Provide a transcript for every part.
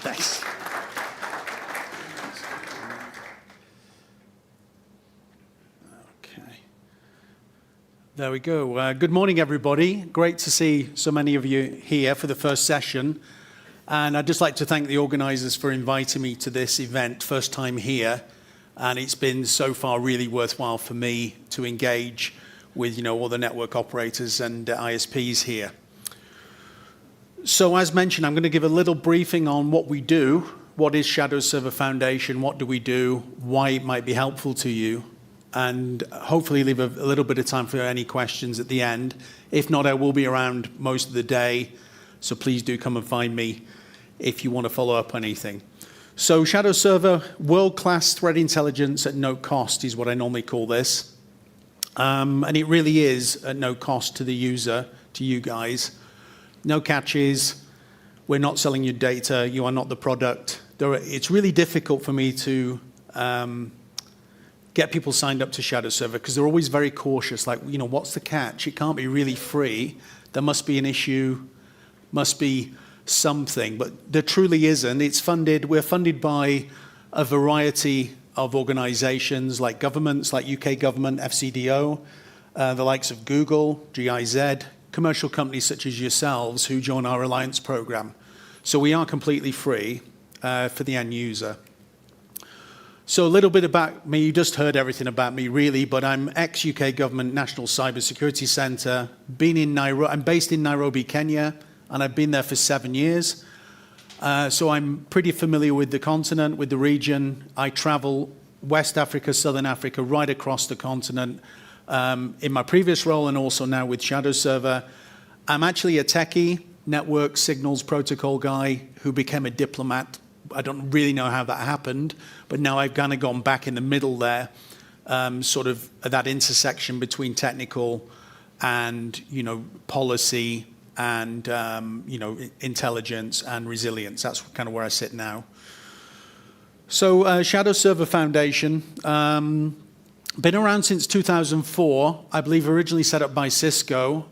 Thanks. Okay. There we go. Good morning, everybody. Great to see so many of you here for the first session. And I'd just like to thank the organizers for inviting me to this event, first time here. And it's been so far really worthwhile for me to engage with, all the network operators and ISPs here. So as mentioned, I'm going to give a little briefing on what we do. What is Shadowserver Foundation? What do we do? Why it might be helpful to you? And hopefully leave a little bit of time for any questions at the end. If not, I will be around most of the day. So please do come and find me if you want to follow up on anything. So Shadowserver, world-class threat intelligence at no cost is what I normally call this. And it really is at no cost to the user, to you guys. No catches. We're not selling you data. You are not the product. It's really difficult for me to get people signed up to Shadowserver because they're always very cautious. Like, what's the catch? It can't be really free. There must be an issue, must be something. But there truly isn't. It's funded. We're funded by a variety of organizations like governments, like UK government, FCDO, the likes of Google, GIZ, commercial companies such as yourselves who join our Alliance program. So we are completely free for the end user. So a little bit about me. You just heard everything about me, really, but I'm ex-UK government National Cybersecurity Centre. I'm based in Nairobi, Kenya, and I've been there for 7 years. So I'm pretty familiar with the continent, with the region. I travel West Africa, Southern Africa, right across the continent in my previous role and also now with Shadowserver. I'm actually a techie, network signals protocol guy who became a diplomat. I don't really know how that happened, but now I've kind of gone back in the middle there, sort of at that intersection between technical and, policy and, intelligence and resilience. That's kind of where I sit now. So Shadowserver Foundation, been around since 2004, I believe originally set up by Cisco.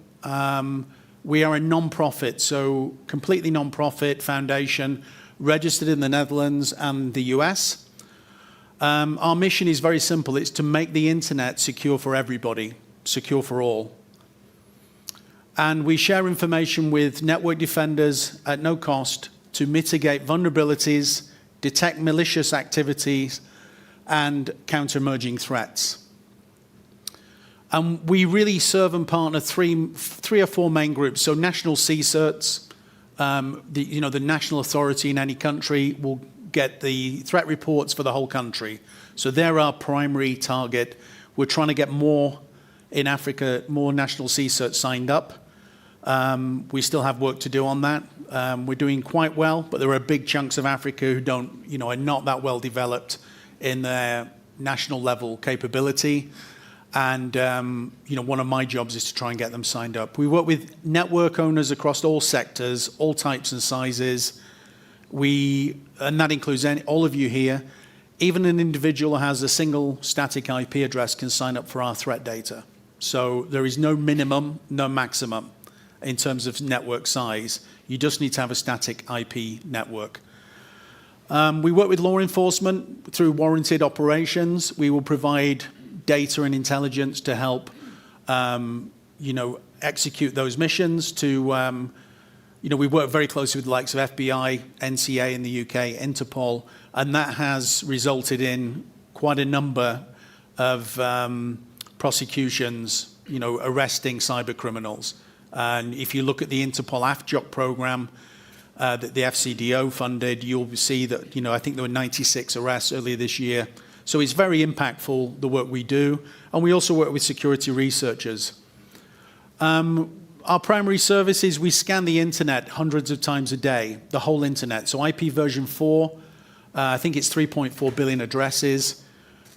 We are a non-profit, so completely non-profit foundation, registered in the Netherlands and the US. Our mission is very simple. It's to make the internet secure for everybody, secure for all. And we share information with network defenders at no cost to mitigate vulnerabilities, detect malicious activities, and counter emerging threats. And we really serve and partner three or four main groups. So national CSIRTs, the national authority in any country will get the threat reports for the whole country. So they're our primary target. We're trying to get more in Africa, more national CSIRTs signed up. We still have work to do on that. We're doing quite well, but there are big chunks of Africa who are not that well developed in their national level capability. And, one of my jobs is to try and get them signed up. We work with network owners across all sectors, all types and sizes. And that includes all of you here. Even an individual who has a single static IP address can sign up for our threat data. So there is no minimum, no maximum in terms of network size. You just need to have a static IP network. We work with law enforcement through warranted operations. We will provide data and intelligence to help, execute those missions. We work very closely with the likes of FBI, NCA in the UK, Interpol, and that has resulted in quite a number of prosecutions, arresting cyber criminals. And if you look at the Interpol AFJOC program that the FCDO funded, you'll see that, I think there were 96 arrests earlier this year. So it's very impactful, the work we do. And we also work with security researchers. Our primary service is we scan the internet hundreds of times a day, the whole internet. So IP version 4, I think it's 3.4 billion addresses.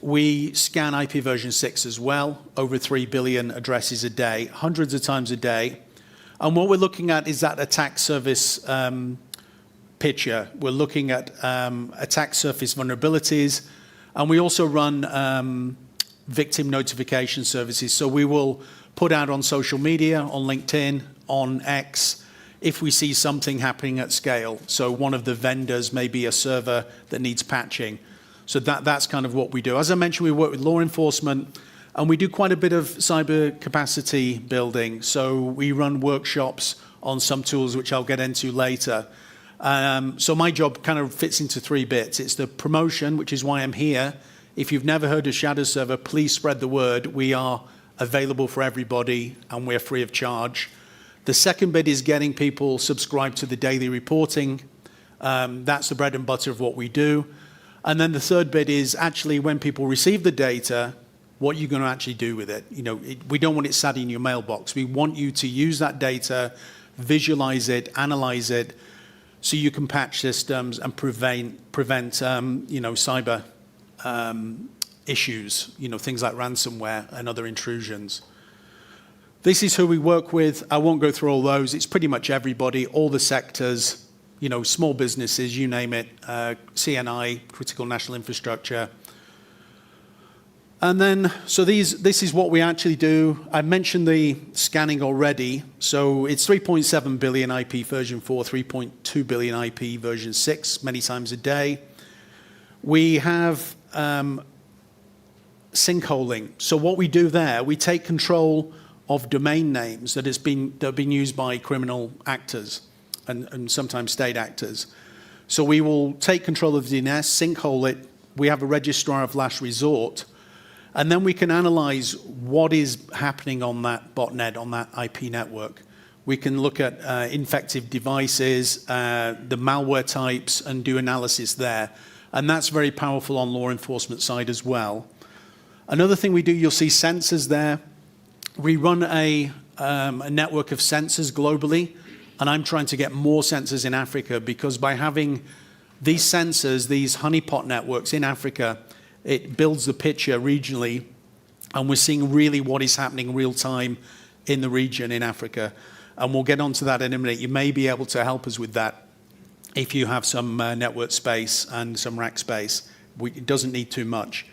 We scan IP version 6 as well, over 3 billion addresses a day, hundreds of times a day. And what we're looking at is that attack surface picture. We're looking at attack surface vulnerabilities. And we also run victim notification services. So we will put out on social media, on LinkedIn, on X, if we see something happening at scale. So one of the vendors may be a server that needs patching. So that's kind of what we do. As I mentioned, we work with law enforcement, and we do quite a bit of cyber capacity building. So we run workshops on some tools, which I'll get into later. So my job kind of fits into 3 bits. It's the promotion, which is why I'm here. If you've never heard of Shadowserver, please spread the word. We are available for everybody, and we're free of charge. The second bit is getting people subscribed to the daily reporting. That's the bread and butter of what we do. And then the third bit is actually when people receive the data, what you're going to actually do with it. You know, we don't want it sat in your mailbox. We want you to use that data, visualize it, analyze it, so you can patch systems and prevent you know, cyber issues, you know, things like ransomware and other intrusions. This is who we work with. I won't go through all those. It's pretty much everybody, all the sectors, you know, small businesses, you name it, CNI, critical national infrastructure. And then, so this is what we actually do. I mentioned the scanning already. So it's 3.7 billion IP version 4, 3.2 billion IP version 6, many times a day. We have sinkholing. So what we do there, we take control of domain names that have been used by criminal actors and sometimes state actors. So we will take control of the DNS, sinkhole it. We have a registrar of last resort. And then we can analyze what is happening on that botnet, on that IP network. We can look at infective devices, the malware types, and do analysis there. And that's very powerful on law enforcement side as well. Another thing we do, you'll see sensors there. We run a network of sensors globally, and I'm trying to get more sensors in Africa because by having these sensors, these honeypot networks in Africa, it builds the picture regionally, and we're seeing really what is happening real time in the region in Africa. And we'll get onto that in a minute. You may be able to help us with that if you have some network space and some rack space. It doesn't need too much.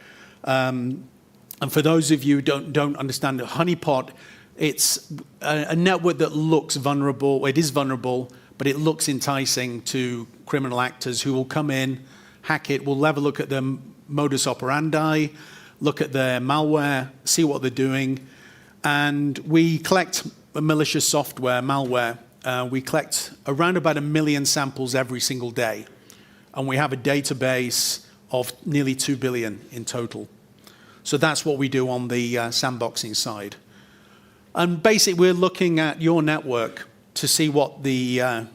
And for those of you who don't understand, honeypot, it's a network that looks vulnerable. It is vulnerable, but it looks enticing to criminal actors who will come in, hack it. We'll have a look at them modus operandi, look at their malware, see what they're doing. And we collect malicious software, malware. We collect around about 1 million samples every single day. And we have a database of nearly 2 billion in total. So that's what we do on the sandboxing side. And basically, we're looking at your network to see what the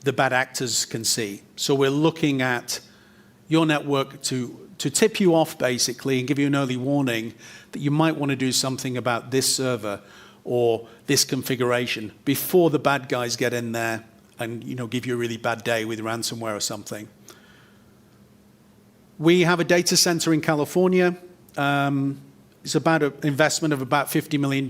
bad actors can see. So we're looking at your network to tip you off, basically, and give you an early warning that you might want to do something about this server or this configuration before the bad guys get in there and, you know, give you a really bad day with ransomware or something. We have a data center in California. It's about an investment of about $50 million.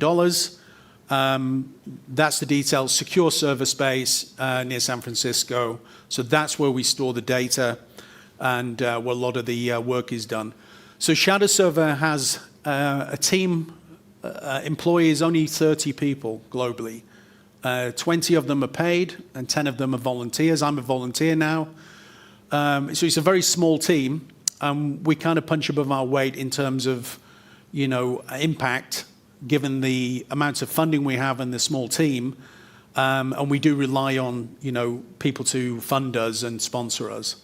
That's the details. Secure server space near San Francisco. So that's where we store the data and where a lot of the work is done. So Shadowserver has a team, employees, only 30 people globally. 20 of them are paid and 10 of them are volunteers. I'm a volunteer now. So it's a very small team. We kind of punch above our weight in terms of, you know, impact, given the amounts of funding we have and the small team. And we do rely on, you know, people to fund us and sponsor us.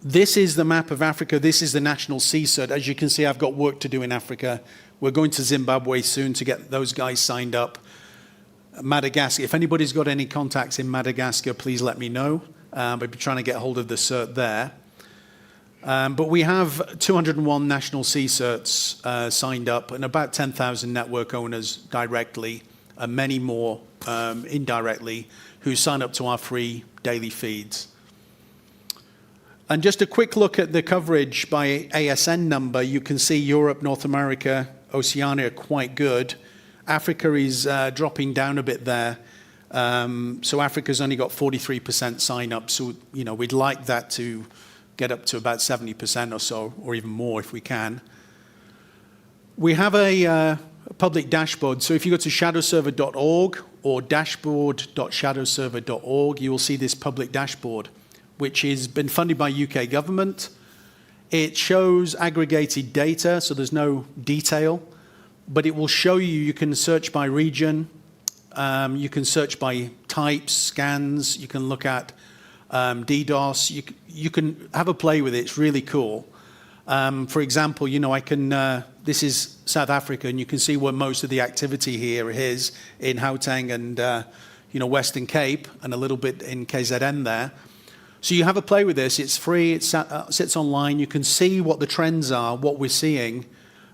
This is the map of Africa. This is the national CSIRT. As you can see, I've got work to do in Africa. We're going to Zimbabwe soon to get those guys signed up. Madagascar, if anybody's got any contacts in Madagascar, please let me know. I'll be trying to get hold of the cert there. But we have 201 national CSIRTs signed up and about 10,000 network owners directly and many more indirectly who sign up to our free daily feeds. And just a quick look at the coverage by ASN number. You can see Europe, North America, Oceania are quite good. Africa is dropping down a bit there. So Africa's only got 43% sign up. So, you know, we'd like that to get up to about 70% or so, or even more if we can. We have a public dashboard. So if you go to shadowserver.org or dashboard.shadowserver.org, you will see this public dashboard, which has been funded by UK government. It shows aggregated data, so there's no detail, but it will show you can search by region, you can search by types, scans, you can look at DDoS, you can have a play with it, it's really cool. For example, I can, this is South Africa, and you can see where most of the activity here is in Gauteng and, Western Cape, and a little bit in KZN there. So you have a play with this. It's free. It sits online. You can see what the trends are, what we're seeing.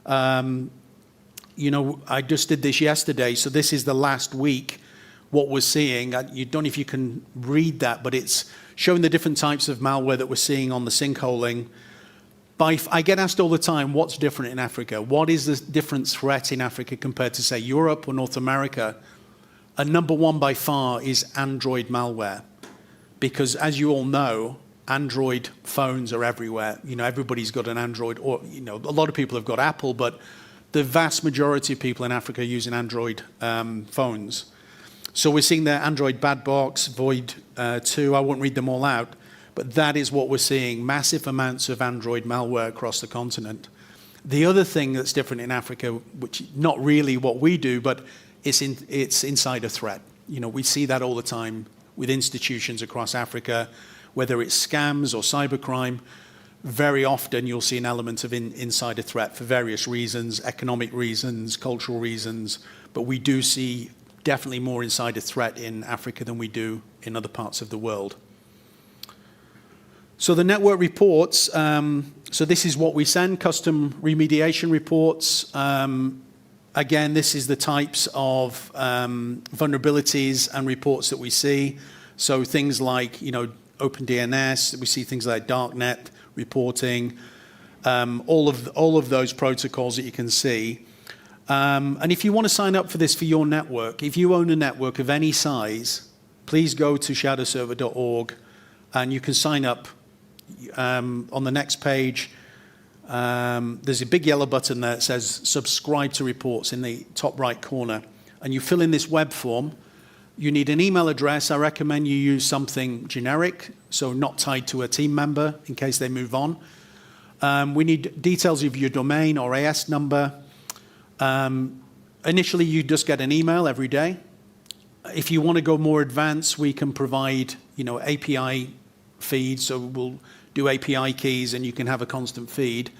I just did this yesterday, so this is the last week, what we're seeing. You don't know if you can read that, but it's showing the different types of malware that we're seeing on the sinkholing. I get asked all the time, what's different in Africa? What is the different threat in Africa compared to, say, Europe or North America? And number one by far is Android malware. Because as you all know, Android phones are everywhere. Everybody's got an Android, or, a lot of people have got Apple, but the vast majority of people in Africa are using Android phones. So we're seeing the Android bad box, Void 2, I won't read them all out, but that is what we're seeing, massive amounts of Android malware across the continent. The other thing that's different in Africa, which not really what we do, but it's insider threat. We see that all the time with institutions across Africa, whether it's scams or cybercrime. Very often you'll see an element of insider threat for various reasons, economic reasons, cultural reasons, but we do see definitely more insider threat in Africa than we do in other parts of the world. So the network reports, so this is what we send, custom remediation reports. Again, this is the types of vulnerabilities and reports that we see. So things like, OpenDNS, we see things like darknet reporting, all of those protocols that you can see. And if you want to sign up for this for your network, if you own a network of any size, please go to shadowserver.org and you can sign up. On the next page, there's a big yellow button there that says subscribe to reports in the top right corner, and you fill in this web form. You need an email address. I recommend you use something generic, so not tied to a team member in case they move on. We need details of your domain or AS number. Initially, you just get an email every day. If you want to go more advanced, we can provide API feed, so we'll do API keys and you can have a constant feed.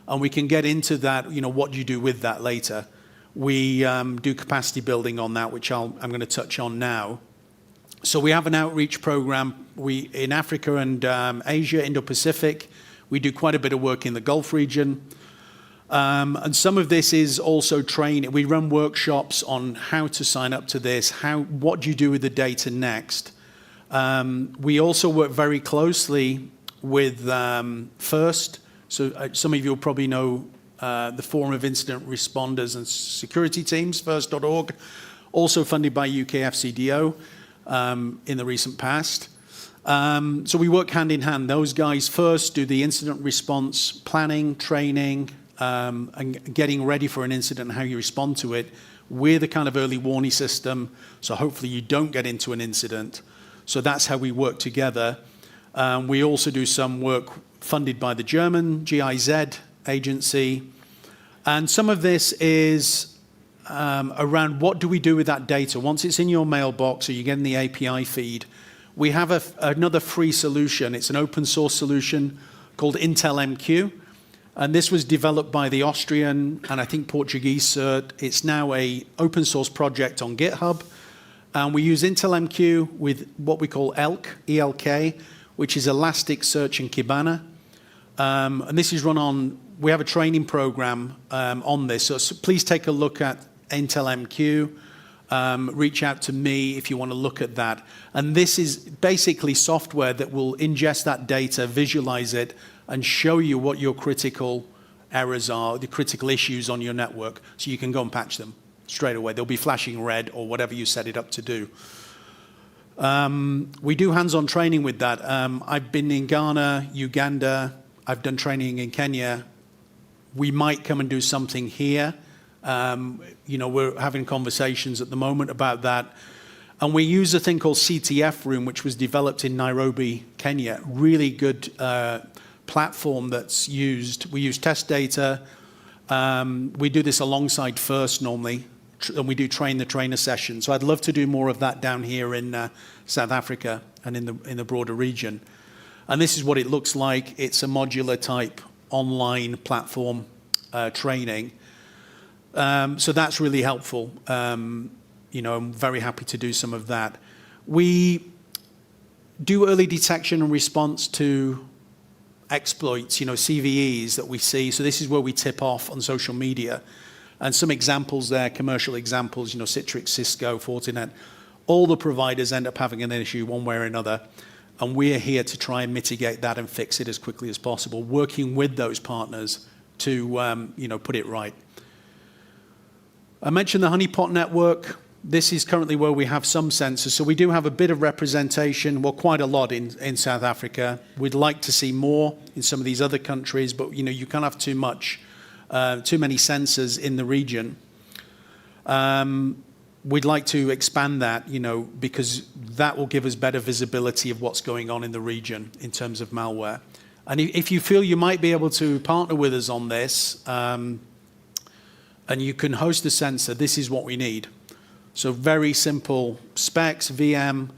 And we can get into that, what you do with that later. We do capacity building on that, which I'm going to touch on now. So we have an outreach program in Africa and Asia, Indo-Pacific. We do quite a bit of work in the Gulf region. And some of this is also training. We run workshops on how to sign up to this, what do you do with the data next. We also work very closely with FIRST. So some of you will probably know the Forum of Incident Responders and Security Teams, first.org, also funded by UK FCDO in the recent past. So we work hand in hand. Those guys first do the incident response planning, training, and getting ready for an incident and how you respond to it. We're the kind of early warning system, so hopefully you don't get into an incident. So that's how we work together. We also do some work funded by the German GIZ agency. And some of this is around what do we do with that data? Once it's in your mailbox or you get in the API feed, we have another free solution. It's an open source solution called Intel MQ. And this was developed by the Austrian and I think Portuguese CERT. It's now an open source project on GitHub. And we use Intel MQ with what we call ELK, which is Elasticsearch and Kibana. And this is run on, we have a training program on this. So please take a look at Intel MQ. Reach out to me if you want to look at that. And this is basically software that will ingest that data, visualize it, and show you what your critical errors are, the critical issues on your network, so you can go and patch them straight away. They'll be flashing red or whatever you set it up to do. We do hands-on training with that. I've been in Ghana, Uganda. I've done training in Kenya. We might come and do something here We're having conversations at the moment about that. And we use a thing called CTF Room, which was developed in Nairobi, Kenya. Really good platform that's used. We use test data. We do this alongside FIRST normally, and we do train-the-trainer sessions. So I'd love to do more of that down here in South Africa and in the broader region. And this is what it looks like. It's a modular type online platform training. So that's really helpful. I'm very happy to do some of that. We do early detection and response to exploits, CVEs that we see. So this is where we tip off on social media. And some examples there, commercial examples, Citrix, Cisco, Fortinet. All the providers end up having an issue one way or another. And we're here to try and mitigate that and fix it as quickly as possible, working with those partners to put it right. I mentioned the honeypot network. This is currently where we have some sensors. So we do have a bit of representation, well, quite a lot in South Africa. We'd like to see more in some of these other countries, but you can't have too many sensors in the region. We'd like to expand that, because that will give us better visibility of what's going on in the region in terms of malware. And if you feel you might be able to partner with us on this, and you can host a sensor, this is what we need. So very simple specs, VM,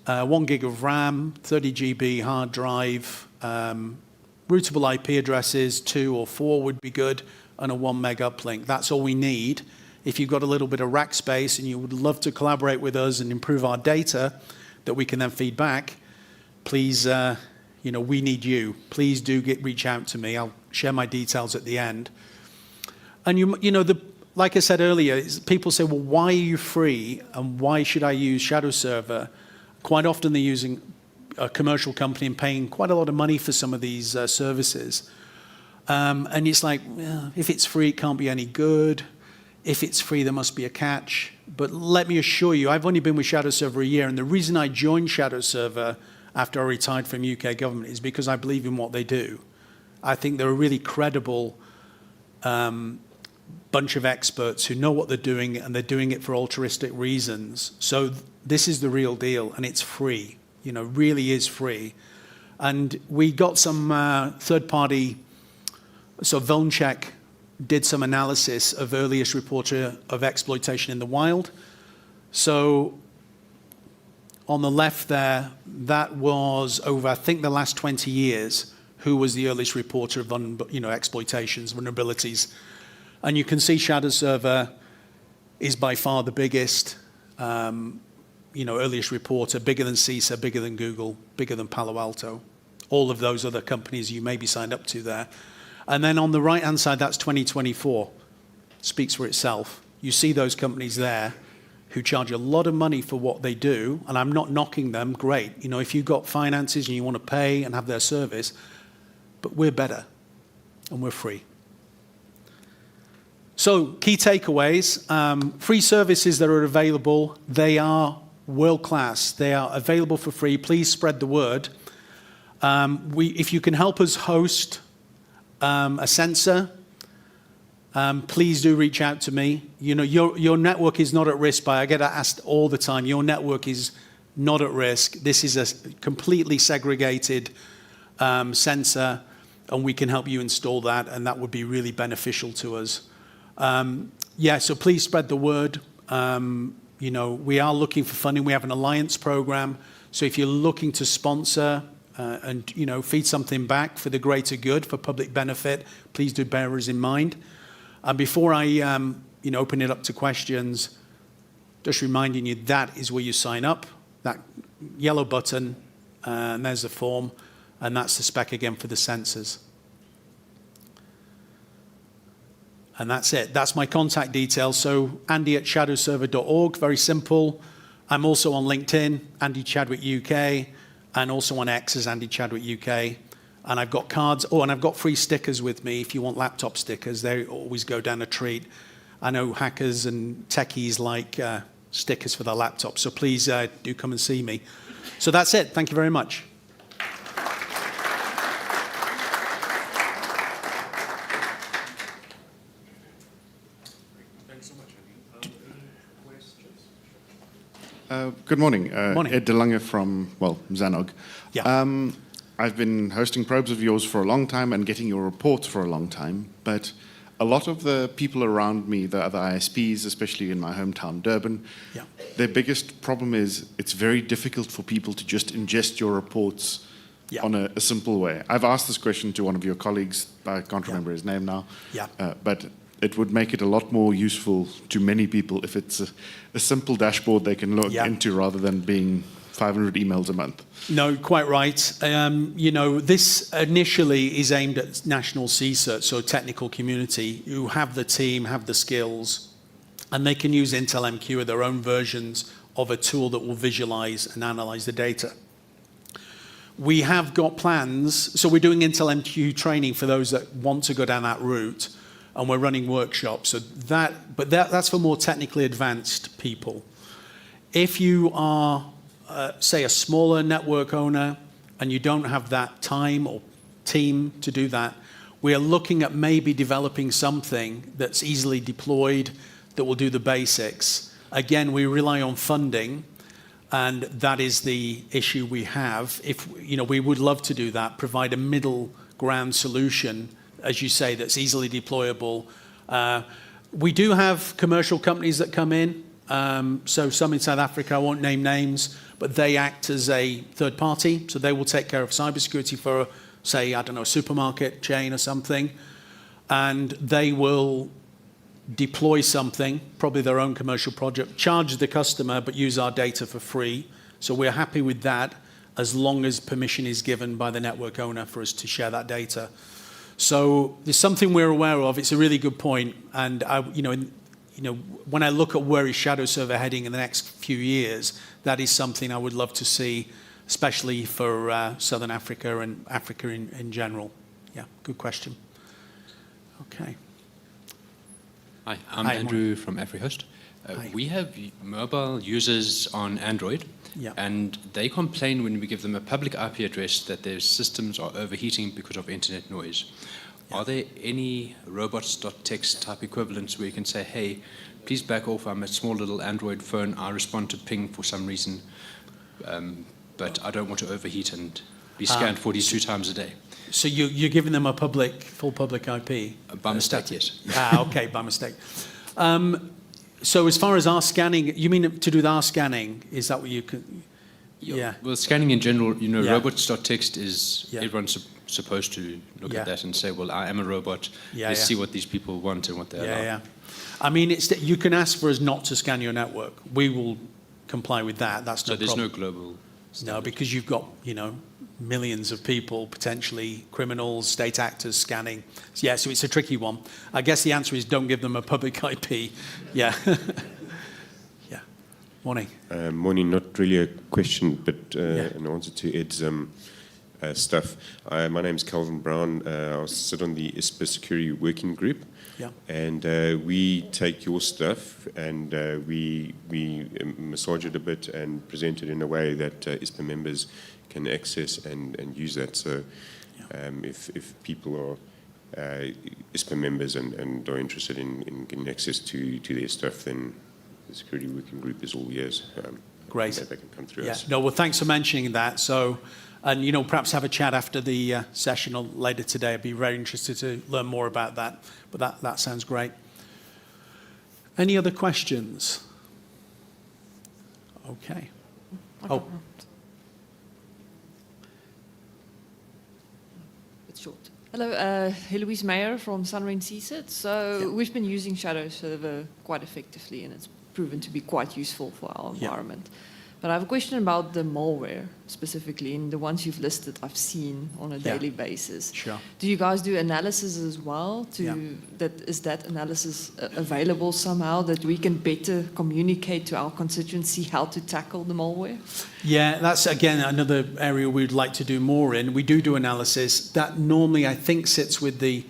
1 gig of RAM, 30 GB hard drive, routable IP addresses, 2 or 4 would be good, and a 1 meg uplink. That's all we need. If you've got a little bit of rack space and you would love to collaborate with us and improve our data that we can then feed back, please, we need you. Please do reach out to me. I'll share my details at the end. And like I said earlier, people say, well, why are you free and why should I use Shadowserver? Quite often they're using a commercial company and paying quite a lot of money for some of these services. And it's like, well, if it's free, it can't be any good. If it's free, there must be a catch. But let me assure you, I've only been with Shadowserver a year, and the reason I joined Shadowserver after I retired from UK government is because I believe in what they do. I think they're a really credible bunch of experts who know what they're doing, and they're doing it for altruistic reasons. So this is the real deal, and it's free. Really is free. And we got some third-party, so Vulncheck did some analysis of earliest reporter of exploitation in the wild. So on the left there, that was over, I think, the last 20 years, who was the earliest reporter of exploitations, vulnerabilities. And you can see Shadowserver is by far the biggest, earliest reporter, bigger than CISA, bigger than Google, bigger than Palo Alto. All of those other companies you may be signed up to there. And then on the right-hand side, that's 2024. Speaks for itself. You see those companies there who charge a lot of money for what they do, and I'm not knocking them, great. If you've got finances and you want to pay and have their service, but we're better, and we're free. So key takeaways, free services that are available, they are world-class. They are available for free. Please spread the word. If you can help us host a sensor, please do reach out to me. Your network is not at risk. I get asked all the time, your network is not at risk. This is a completely segregated sensor, and we can help you install that, and that would be really beneficial to us. So please spread the word. We are looking for funding. We have an alliance program. So if you're looking to sponsor and feed something back for the greater good, for public benefit, please do bear us in mind. And before I open it up to questions, just reminding you that is where you sign up, that yellow button, and there's the form, and that's the spec again for the sensors. And that's it. That's my contact details. So andy@shadowserver.org, very simple. I'm also on LinkedIn, Andy Chadwick UK, and also on X as Andy Chadwick UK. And I've got cards. Oh, and I've got free stickers with me if you want laptop stickers. They always go down a treat. I know hackers and techies like stickers for their laptops, so please do come and see me. So that's it. Thank you very much. Good morning. Morning. Ed De Lange from, Zanog. Yeah. I've been hosting probes of yours for a long time and getting your reports for a long time, but a lot of the people around me, the other ISPs, especially in my hometown, Durban, Yeah. their biggest problem is it's very difficult for people to just ingest your reports Yeah. on a simple way. I've asked this question to one of your colleagues, I can't remember his name now, Yeah. But it would make it a lot more useful to many people if it's a simple dashboard they can log into rather than being 500 emails a month. No, quite right. This initially is aimed at national CSIRT, so technical community, who have the team, have the skills, and they can use Intel MQ or their own versions of a tool that will visualize and analyze the data. We have got plans, so we're doing Intel MQ training for those that want to go down that route, and we're running workshops. So that's for more technically advanced people. If you are, say, a smaller network owner and you don't have that time or team to do that, we are looking at maybe developing something that's easily deployed that will do the basics. Again, we rely on funding, and that is the issue we have. We would love to do that, provide a middle ground solution, as you say, that's easily deployable. We do have commercial companies that come in. So some in South Africa, I won't name names, but they act as a third party. So they will take care of cybersecurity for, say, I don't know, a supermarket chain or something. And they will deploy something, probably their own commercial project, charge the customer, but use our data for free. So we're happy with that as long as permission is given by the network owner for us to share that data. So there's something we're aware of. It's a really good point. And when I look at where is Shadowserver heading in the next few years, that is something I would love to see, especially for Southern Africa and Africa in general. Yeah, good question. Okay. Hi, I'm Andrew from AfriHost. We have mobile users on Android, and they complain when we give them a public IP address that their systems are overheating because of internet noise. Are there any robots.txt type equivalents where you can say, hey, please back off, I'm a small little Android phone, I respond to ping for some reason, but I don't want to overheat and be scanned 42 times a day? So you're giving them a full public IP? By mistake, yes. Okay, by mistake. So as far as our scanning, you mean to do the R scanning? Is that what you can? Yeah. Well, scanning in general, robots.txt is everyone's supposed to look at that and say, well, I am a robot. Let's see what these people want and what they allow. Yeah. I mean, you can ask for us not to scan your network. We will comply with that. That's no problem. So there's no global standard. No, because you've got, millions of people, potentially criminals, state actors scanning. So it's a tricky one. I guess the answer is don't give them a public IP. Yeah. Yeah. Morning. Morning. Not really a question, but an answer to Ed's stuff. My name is Calvin Brown. I sit on the ISPA Security Working Group. Yeah. And we take your stuff and we massage it a bit and present it in a way that ISPA members can access and use that. So if people are ISPA members and are interested in getting access to their stuff, then the Security Working Group is all ears. Great. They can come through us. No, well, thanks for mentioning that. So, and perhaps have a chat after the session or later today. I'd be very interested to learn more about that. But that sounds great. Any other questions? Okay. Oh. It's short. Hello, Heloise Meyer from Sunrain CSIT. So we've been using Shadowserver quite effectively, and it's proven to be quite useful for our environment. But I have a question about the malware specifically, and the ones you've listed I've seen on a daily basis. Sure. Do you guys do analysis as well? Is that analysis available somehow that we can better communicate to our constituency how to tackle the malware? Yeah, that's again another area we'd like to do more in. We do analysis. That normally I think sits with the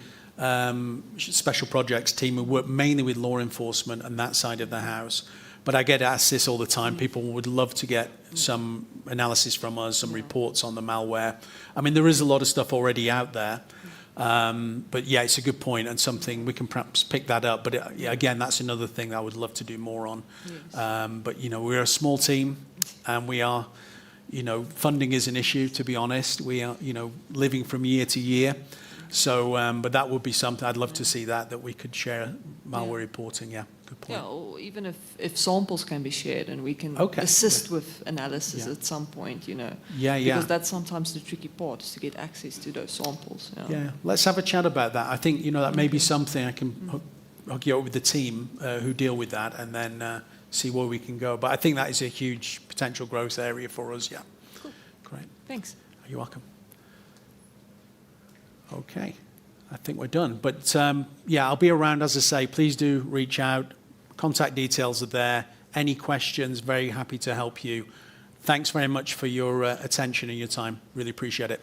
special projects team who work mainly with law enforcement and that side of the house. But I get asked this all the time. People would love to get some analysis from us, some reports on the malware. I mean, there is a lot of stuff already out there. But yeah, it's a good point and something we can perhaps pick that up. But yeah, again, that's another thing I would love to do more on. Yes. But you know, we're a small team, and we are, you know, funding is an issue. To be honest, we are, you know, living from year to year. So, but that would be something I'd love to see that we could share malware reporting. Yeah, good point. Yeah, or even if samples can be shared and we can assist with analysis at some point, you know. Yeah. Because that's sometimes the tricky part, is to get access to those samples. Yeah, let's have a chat about that. I think, you know, that may be something I can hook you up with the team who deal with that, and then see where we can go. But I think that is a huge potential growth area for us. Yeah. Cool. Great. Thanks. You're welcome. Okay, I think we're done. But yeah, I'll be around, as I say. Please do reach out. Contact details are there. Any questions, very happy to help you. Thanks very much for your attention and your time. Really appreciate it.